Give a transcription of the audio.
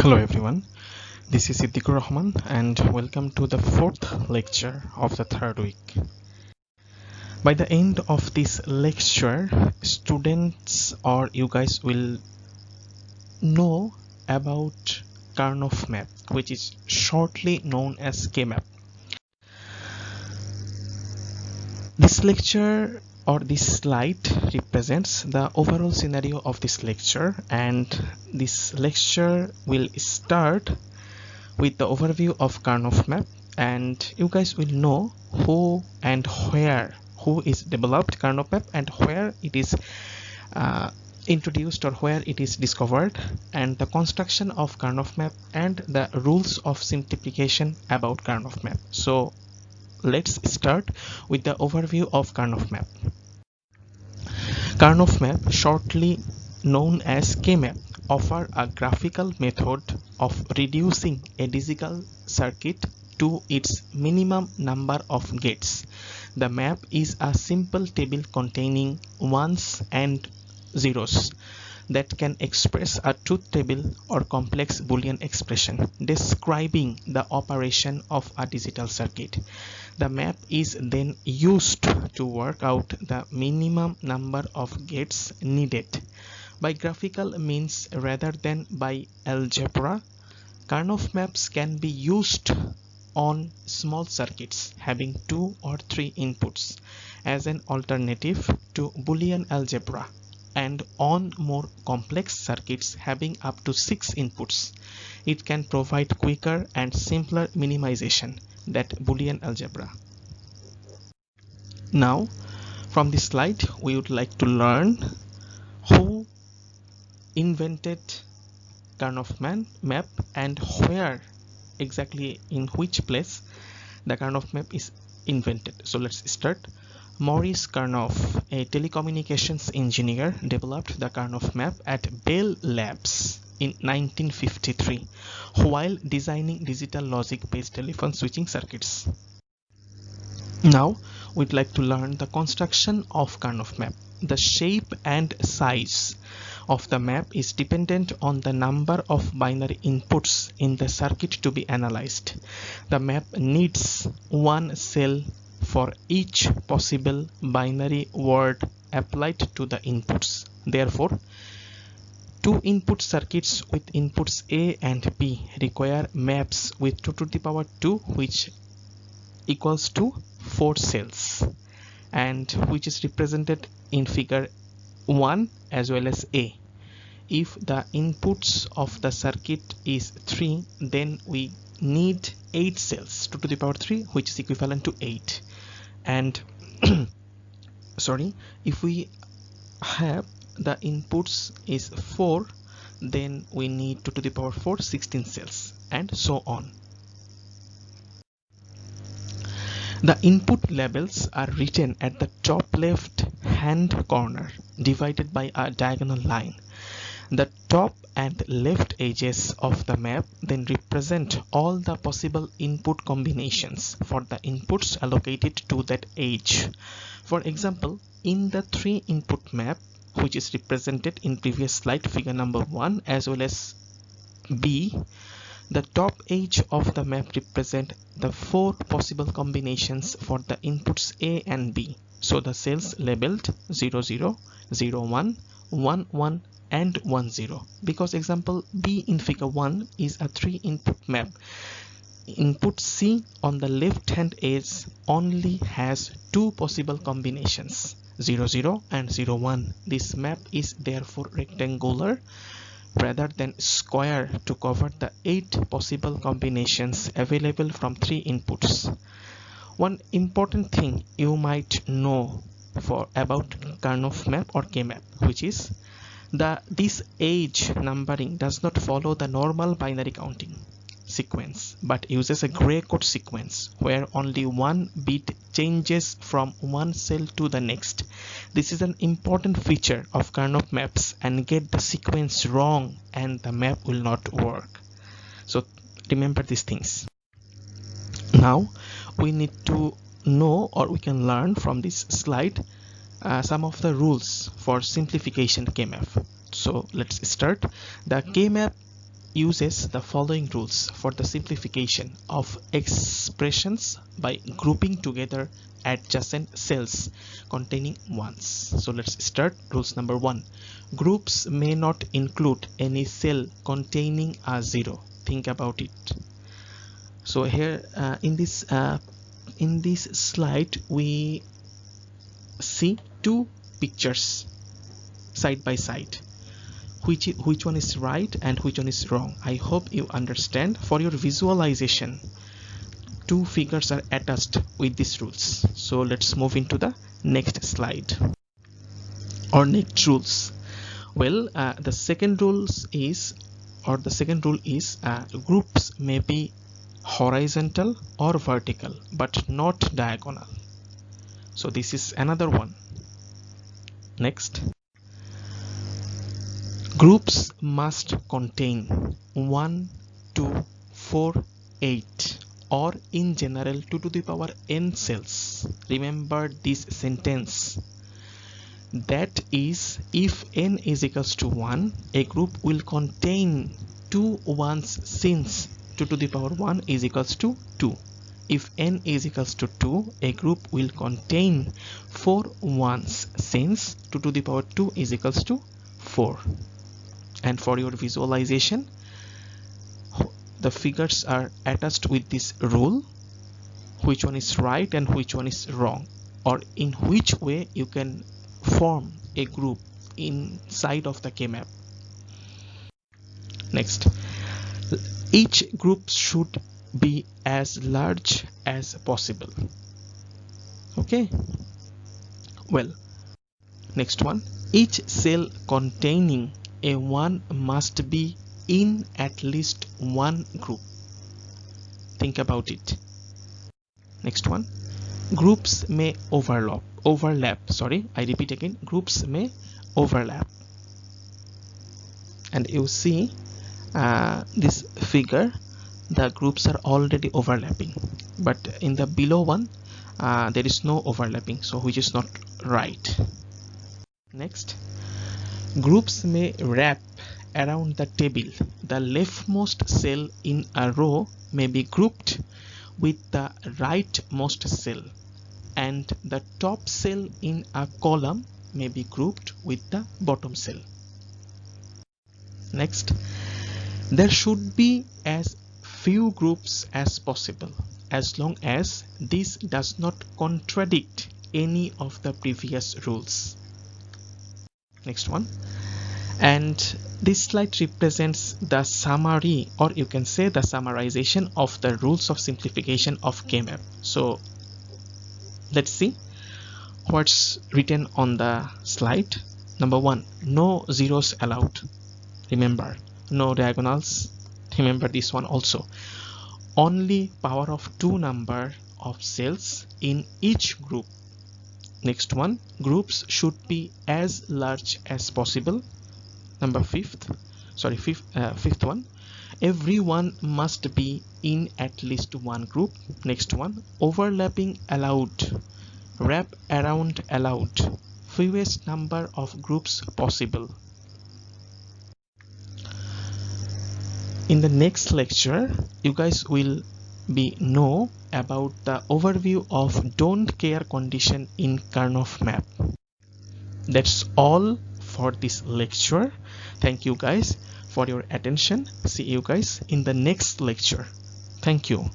Hello everyone, this is Siddiqur Rahman and welcome to the fourth lecture of the third week. By the end of this lecture, students or you guys will know about Kernel Map, which is shortly known as K-Map. This lecture or this slide represents the overall scenario of this lecture, and this lecture will start with the overview of Kernel Map, and you guys will know who is developed Kernel Map and where it is introduced or where it is discovered, and the construction of Kernel Map and the rules of simplification about Kernel Map. So let's start with the overview of Kernel Map. Kernel Map, shortly known as K-Map, offer a graphical method of reducing a digital circuit to its minimum number of gates. The map is a simple table containing ones and zeros that can express a truth table or complex Boolean expression describing the operation of a digital circuit. The map is then used to work out the minimum number of gates needed by graphical means rather than by algebra. Kernel maps can be used on small circuits having 2 or 3 inputs as an alternative to Boolean algebra, and on more complex circuits having up to 6 inputs, it can provide quicker and simpler minimization than Boolean algebra. Now, from this slide, we would like to learn who invented Kernel Map and where exactly, in which place the Kernel Map is invented. So let's start. Maurice Kernel, a telecommunications engineer, developed the Kernel Map at Bell Labs in 1953 while designing digital logic-based telephone switching circuits. Now we'd like to learn the construction of Kernel Map. The shape and size of the map is dependent on the number of binary inputs in the circuit to be analyzed. The map needs one cell for each possible binary word applied to the inputs. Therefore, 2 input circuits with inputs A and B require maps with 2 to the power 2, which equals to 4 cells, and which is represented in figure 1 as well as A. If the inputs of the circuit is 3, then we need 8 cells, 2 to the power 3, which is equivalent to 8. And if we have the inputs is 4, then we need 2 to the power 4, 16 cells, and so on. The input labels are written at the top left hand corner, divided by a diagonal line. The top and left edges of the map then represent all the possible input combinations for the inputs allocated to that edge. For example, in the 3 input map, which is represented in previous slide figure number 1 as well as B, the top edge of the map represent the 4 possible combinations for the inputs A and B. So the cells labeled 00, 01, 11 and 10, because example B in figure 1 is a 3 input map. Input C on the left hand edge only has 2 possible combinations, 00 and 01. This map is therefore rectangular rather than square to cover the 8 possible combinations available from 3 inputs. One important thing you might know about Kernel Map or K-Map, which is this edge numbering does not follow the normal binary counting sequence, but uses a gray code sequence where only one bit changes from one cell to the next. This is an important feature of Kernel maps, and get the sequence wrong and the map will not work. So remember these things. Now we need to know, or we can learn from this slide, some of the rules for simplification K-Map. So let's start. The K-Map uses the following rules for the simplification of expressions by grouping together adjacent cells containing ones. So let's start. Rules number 1. Groups may not include any cell containing a 0. Think about it. So here in this slide we see two pictures side by side. Which one is right and which one is wrong? I hope you understand. For your visualization, two figures are attached with these rules. So let's move into the next slide or next rules. Well, the second rule is groups may be horizontal or vertical but not diagonal. So this is another one. Next, groups must contain 1, 2, 4, 8 or in general 2 to the power n cells. Remember this sentence. That is, if n is equals to 1, a group will contain 2 ones since 2 to the power 1 is equals to 2. If n is equals to 2, a group will contain 4 ones since 2 to the power 2 is equals to 4. And for your visualization, the figures are attached with this rule, which one is right and which one is wrong, or in which way you can form a group inside of the K-map. Next, each group should be as large as possible. Okay, well, next one, each cell containing a 1 must be in at least one group. Think about it. Next one, groups may overlap. I repeat again, groups may overlap. And you see this figure, the groups are already overlapping, but in the below one there is no overlapping, so which is not right. Next, groups may wrap around the table. The leftmost cell in a row may be grouped with the rightmost cell, and the top cell in a column may be grouped with the bottom cell. Next, there should be as few groups as possible, as long as this does not contradict any of the previous rules. Next one, and this slide represents the summary, or you can say the summarization of the rules of simplification of K-map. So let's see what's written on the slide. Number 1, no zeros allowed. Remember, no diagonals. Remember this one also. Only power of 2 number of cells in each group. Next one, groups should be as large as possible. Number fifth one, everyone must be in at least one group. Next one, overlapping allowed, wrap around allowed, fewest number of groups possible. In the next lecture, you guys will know about the overview of don't care condition in Kernel Map. That's all for this lecture. Thank you guys for your attention. See you guys in the next lecture. Thank you.